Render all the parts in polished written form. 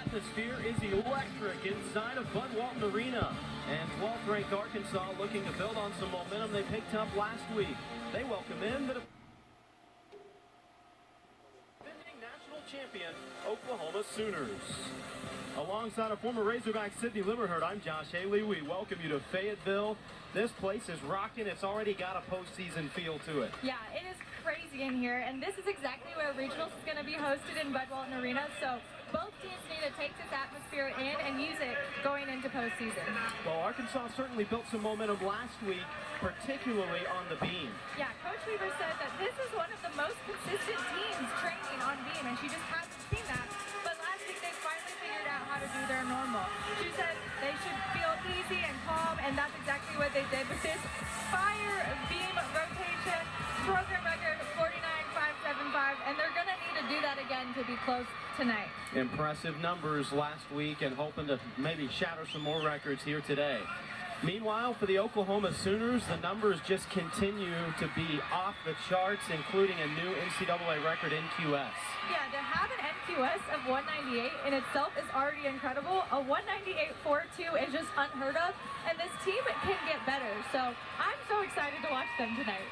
atmosphere is electric inside of Bud Walton Arena. And 12th ranked Arkansas looking to build on some momentum they picked up last week. They welcome in the defending national champion Oklahoma Sooners. Alongside a former Razorback Sydney Limerhurt, I'm Josh Haley. We welcome you to Fayetteville. This place is rocking. It's already got a postseason feel to it. Yeah, it is crazy in here, and this is exactly where regionals is going to be hosted in Bud Walton Arena. So both teams need to take this atmosphere in and use it going into postseason. Well, Arkansas certainly built some momentum last week, particularly on the beam. Yeah, Coach Weaver said that this is one of the most consistent teams training on beam, and she just hasn't seen that. But last week they finally figured out how to do their normal. She said they should feel easy and calm, and that's exactly what they did with this fire beam rotation. Program record 49.575, and they're going to need to do that again to be close tonight. Impressive numbers last week and hoping to maybe shatter some more records here today. Meanwhile, for the Oklahoma Sooners, the numbers just continue to be off the charts, including a new NCAA record in QS. Yeah, to have an NQS of 198 in itself is already incredible. A 198.42 is just unheard of, and this team can get better. So I'm so excited to watch them tonight.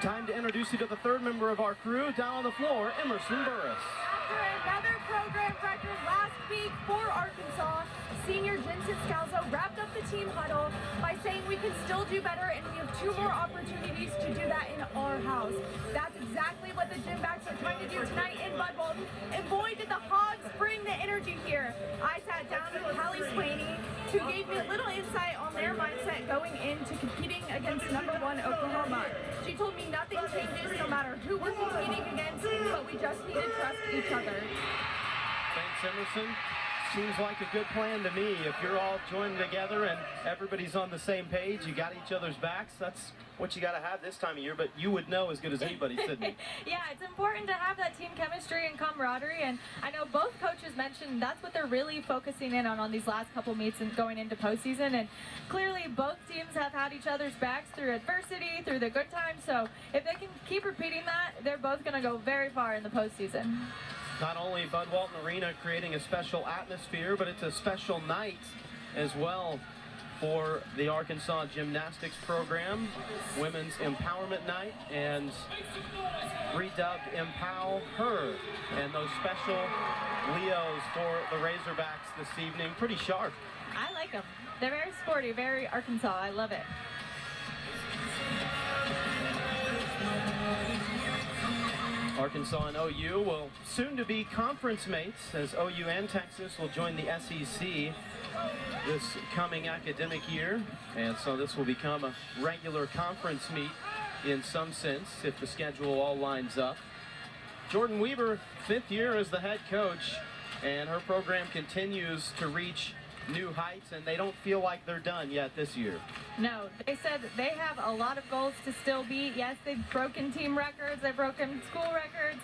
Time to introduce you to the third member of our crew. Down on the floor, Emerson Burris. After another program record last week for Arkansas, senior Jensen Scalzo wrapped up the team huddle by saying we can still do better and we have 2 more opportunities to do that in our house. That's exactly what the Gymbacks are trying to do tonight in Bud Walton, and boy did the Hogs bring the energy here. I sat down with Callie Swaney, who gave me a little insight on their mindset going into competing against #1 Oklahoma. She told me nothing changes no matter who we're competing against, but we just need to trust each other. Thanks, Emerson. Seems like a good plan to me. If you're all joined together and everybody's on the same page, you got each other's backs, that's what you got to have this time of year, but you would know as good as anybody, Sydney. Yeah, it's important to have that team chemistry and camaraderie, and I know both coaches mentioned that's what they're really focusing in on these last couple meets and going into postseason, and clearly both teams have had each other's backs through adversity, through the good times, so if they can keep repeating that, they're both going to go very far in the postseason. Not only Bud Walton Arena creating a special atmosphere, but it's a special night as well for the Arkansas Gymnastics program. Women's Empowerment Night, and redubbed Empower Her. And those special Leos for the Razorbacks this evening. Pretty sharp. I like them. They're very sporty, very Arkansas. I love it. Arkansas and OU will soon to be conference mates, as OU and Texas will join the SEC this coming academic year, and so this will become a regular conference meet in some sense if the schedule all lines up. Jordan Weaver, 5th year as the head coach, and her program continues to reach new heights, and they don't feel like they're done yet this year. No, they said they have a lot of goals to still beat. Yes, they've broken team records, they've broken school records,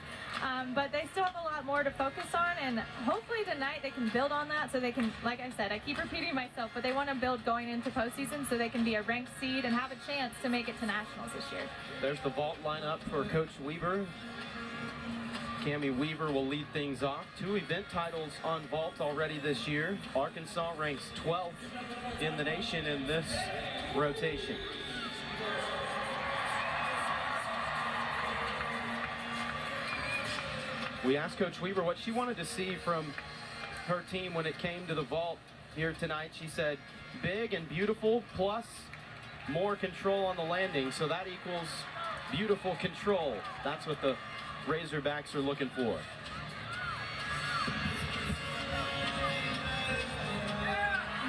but they still have a lot more to focus on, and hopefully tonight they can build on that so they can, like I said, I keep repeating myself, but they want to build going into postseason so they can be a ranked seed and have a chance to make it to nationals this year. There's the vault lineup for Coach Weaver. Cammie Weaver will lead things off. 2 event titles on vault already this year. Arkansas ranks 12th in the nation in this rotation. We asked Coach Weaver what she wanted to see from her team when it came to the vault here tonight. She said, big and beautiful, plus more control on the landing. So that equals beautiful control. That's what the Razorbacks are looking for.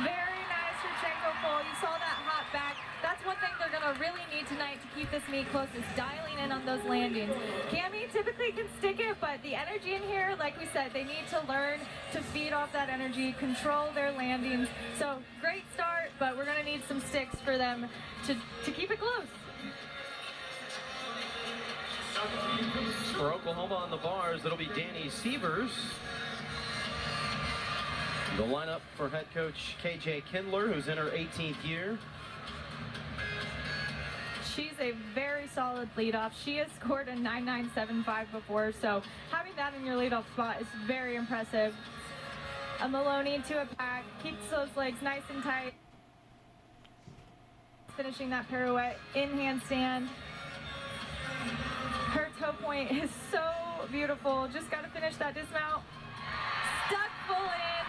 Very nice Shevchenko pull. You saw that hop back. That's one thing they're going to really need tonight to keep this meet close, is dialing in on those landings. Cammie typically can stick it, but the energy in here, like we said, they need to learn to feed off that energy, control their landings. So great start, but we're going to need some sticks for them to keep it close. For Oklahoma on the bars, it'll be Danny Sievers. The lineup for head coach KJ Kindler, who's in her 18th year. She's a very solid leadoff. She has scored a 9.975 before, so having that in your leadoff spot is very impressive. A Maloney to a pack, keeps those legs nice and tight. Finishing that pirouette in handstand. Her toe point is so beautiful. Just got to finish that dismount. Stuck full in.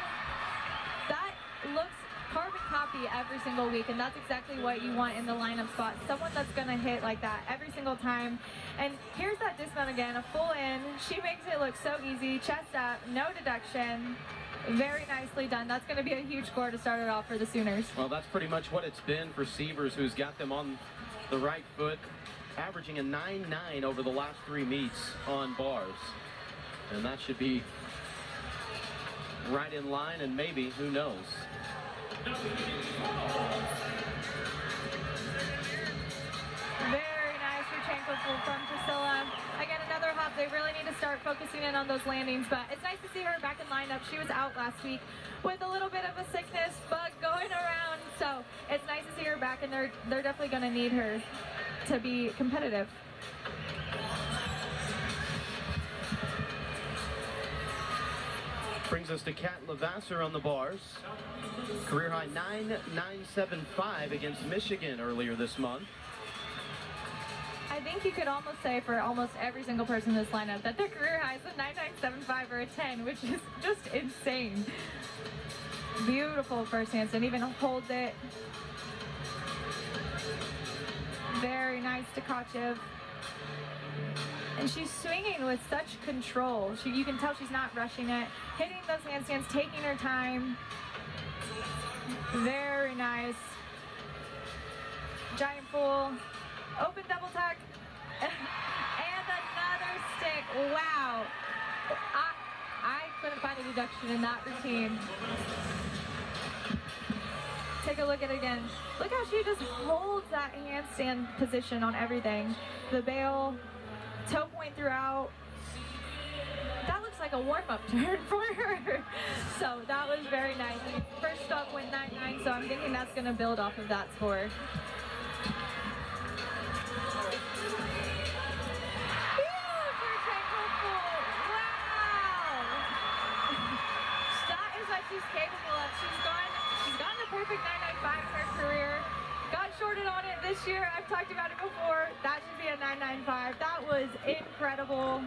That looks carbon copy every single week, and that's exactly what you want in the lineup spot. Someone that's going to hit like that every single time. And here's that dismount again, a full in. She makes it look so easy. Chest up, no deduction. Very nicely done. That's going to be a huge score to start it off for the Sooners. Well, that's pretty much what it's been for Sievers, who's got them on the right foot, averaging a 9.9 over the last 3 meets on bars. And that should be right in line, and maybe, who knows. Very nice Yurchenko pull from Priscilla. Again, another hop. They really need to start focusing in on those landings, but it's nice to see her back in lineup. She was out last week with a little bit of a sickness bug going around, so it's nice to see her back, and they're definitely going to need her to be competitive. Brings us to Kat Levasseur on the bars. Career high 9.975 against Michigan earlier this month. I think you could almost say for almost every single person in this lineup that their career high is a 9.975 or a 10, which is just insane. Beautiful first handstand, even holds it. Very nice Tkachev. And she's swinging with such control. You can tell she's not rushing it. Hitting those handstands, taking her time. Very nice. Giant full. Open double tuck. And another stick. Wow. I couldn't find a deduction in that routine. Take a look at it again. Look how she just holds that handstand position on everything. The bail, toe point throughout. That looks like a warm-up turn for her. So that was very nice. First stop went 9.9, so I'm thinking that's going to build off of that score. She's capable of. She's gotten a perfect 9.95 in her career. Got shorted on it this year. I've talked about it before. That should be a 9.95. That was incredible.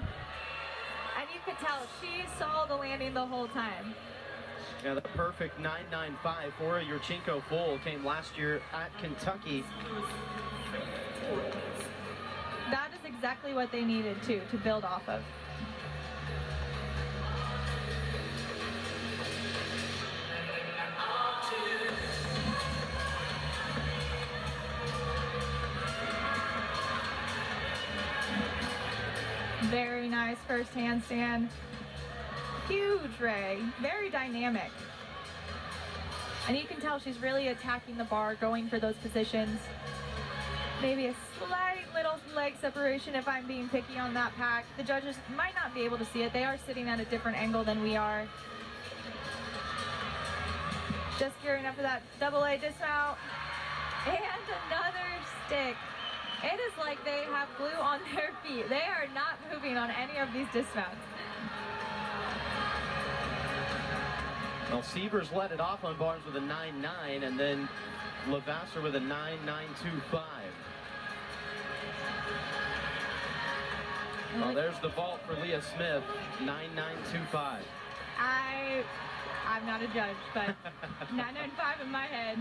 And you could tell she saw the landing the whole time. Yeah, the perfect 9.95 for a Yurchenko full came last year at Kentucky. That is exactly what they needed to build off of. Very nice first handstand. Huge ray, very dynamic. And you can tell she's really attacking the bar, going for those positions. Maybe a slight little leg separation if I'm being picky on that pack. The judges might not be able to see it. They are sitting at a different angle than we are. Just gearing up for that double A dismount. And another stick. It is like they have glue on their feet. They are not moving on any of these dismounts. Well, Sievers led it off on bars with a 9.9, and then Levasseur with a 9.925. Well, there's the vault for Leah Smith, 9.925. I'm not a judge, but 9.95 in my head.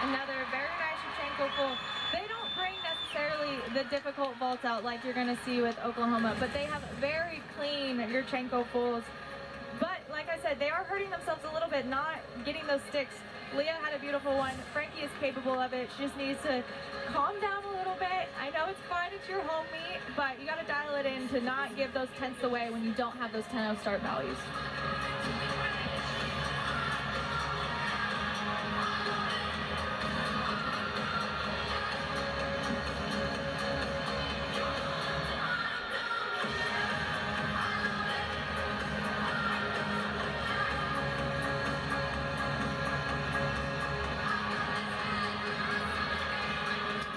Another very nice Yurchenko full. They don't bring necessarily the difficult vaults out like you're going to see with Oklahoma, but they have very clean Yurchenko fulls. But like I said, they are hurting themselves a little bit, not getting those sticks. Leah had a beautiful one. Frankie is capable of it. She just needs to calm down a little bit. I know it's fine, it's your home meet, but you got to dial it in to not give those tenths away when you don't have those 10-0 start values.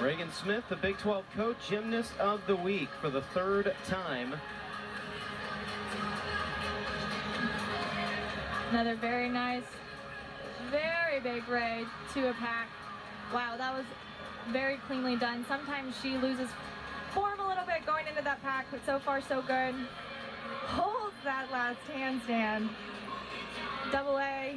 Reagan Smith, the Big 12 Coach Gymnast of the Week for the third time. Another very nice, very big ray to a pack. Wow, that was very cleanly done. Sometimes she loses form a little bit going into that pack, but so far so good. Holds that last handstand. Double A.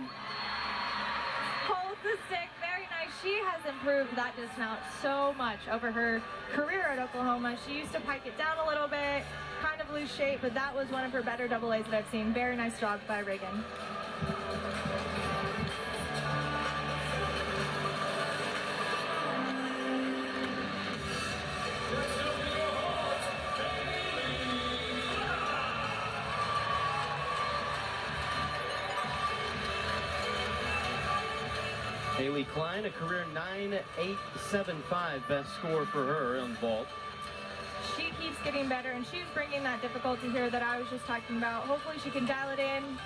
Holds the stick, very nice. She has improved that dismount so much over her career at Oklahoma. She used to pike it down a little bit, kind of lose shape, but that was one of her better double A's that I've seen. Very nice job by Reagan. Haley Klein, a career 9.875 best score for her on vault. She keeps getting better, and she's bringing that difficulty here that I was just talking about. Hopefully she can dial it in.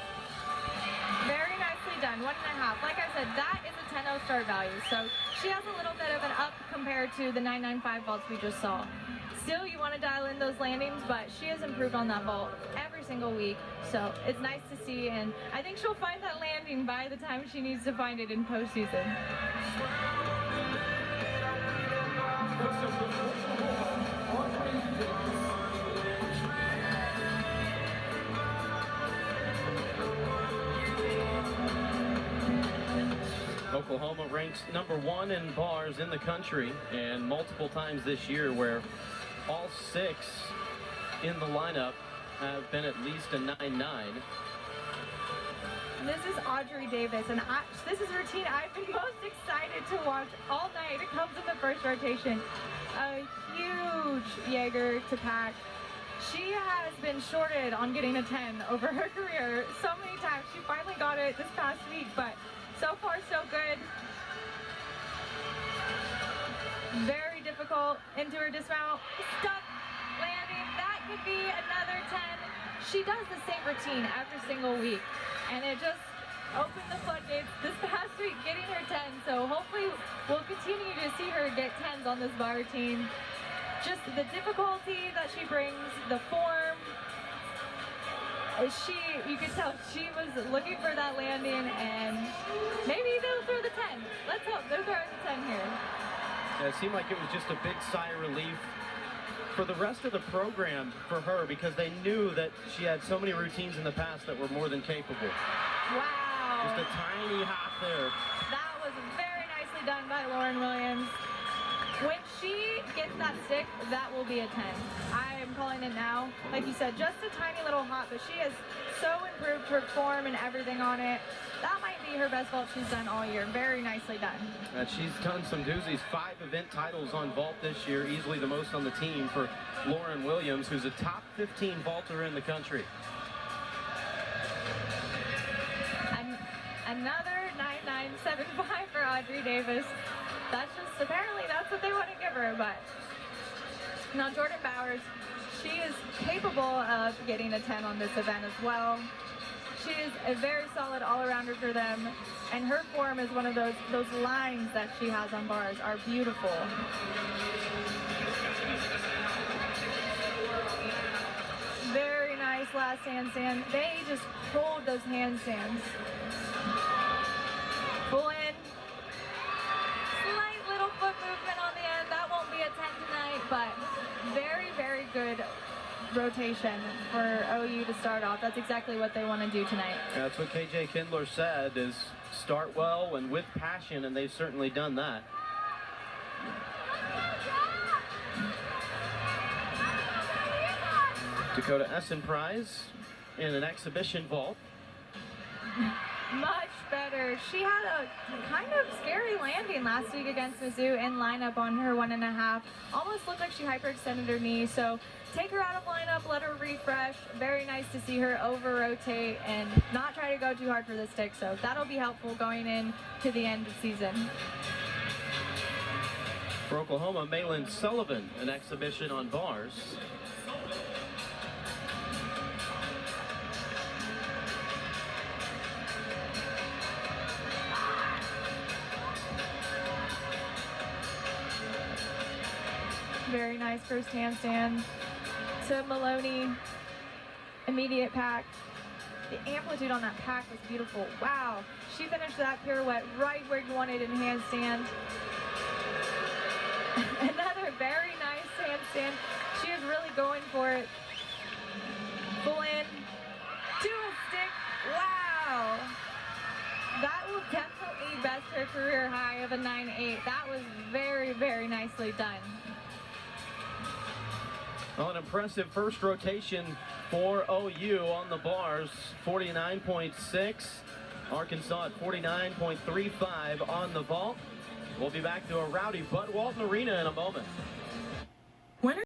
Very nicely done, 1.5. Like I said, that is a 10-0 start value, so she has a little bit of an up compared to the 9.95 vaults we just saw. Still, you want to dial in those landings, but she has improved on that vault every single week, so it's nice to see, and I think she'll find that landing by the time she needs to find it in postseason. Oklahoma ranks #1 in bars in the country, and multiple times this year where all 6 in the lineup have been at least a 9.9. This is Audrey Davis, and this is a routine I've been most excited to watch all night. It comes in the first rotation. A huge Jaeger to pack. She has been shorted on getting a 10 over her career so many times. She finally got it this past week, but so far so good. Very difficult into her dismount. Stuck landing. That could be another 10. She does the same routine every single week, and it just opened the floodgates this past week getting her 10. So hopefully we'll continue to see her get 10s on this bar routine. Just the difficulty that she brings, the form. You could tell she was looking for that landing, and maybe they'll throw the 10. Let's hope they're throwing the 10 here. Yeah, it seemed like it was just a big sigh of relief for the rest of the program for her, because they knew that she had so many routines in the past that were more than capable. Wow. Just a tiny hop there. That was very nicely done by Lauren Williams. When she gets that stick, that will be a 10. I am calling it now. Like you said, just a tiny little hop, but she has so improved her form and everything on it. That might be her best vault she's done all year. Very nicely done. And she's done some doozies. 5 event titles on vault this year, easily the most on the team for Lauren Williams, who's a top 15 vaulter in the country. And another 9.975 for Audrey Davis. That's just, apparently that's what they want to give her, but now Jordan Bowers, she is capable of getting a 10 on this event as well. She is a very solid all-arounder for them, and her form is one of those lines that she has on bars are beautiful. Very nice last handstand. They just hold those handstands. Full in. Slight little foot movement on the end. That won't be a 10 tonight, but very, very good rotation for OU to start off. That's exactly what they want to do tonight. That's what KJ Kindler said, is start well and with passion, and they've certainly done that. Dakota Essen prize in an exhibition vault. Much better. She had a kind of scary landing last week against Mizzou in lineup on her 1.5. Almost looked like she hyperextended her knee, so take her out of lineup, let her refresh. Very nice to see her over-rotate and not try to go too hard for the stick, so that'll be helpful going in to the end of the season. For Oklahoma, Malin Sullivan, an exhibition on bars. Very nice first handstand to Maloney. Immediate pack. The amplitude on that pack was beautiful. Wow. She finished that pirouette right where you wanted in handstand. Another very nice handstand. She is really going for it. Full in. To a stick. Wow. That will definitely best her career high of a 9.8. That was very, very nicely done. Well, an impressive first rotation for OU on the bars, 49.6. Arkansas at 49.35 on the vault. We'll be back to a rowdy Bud Walton Arena in a moment.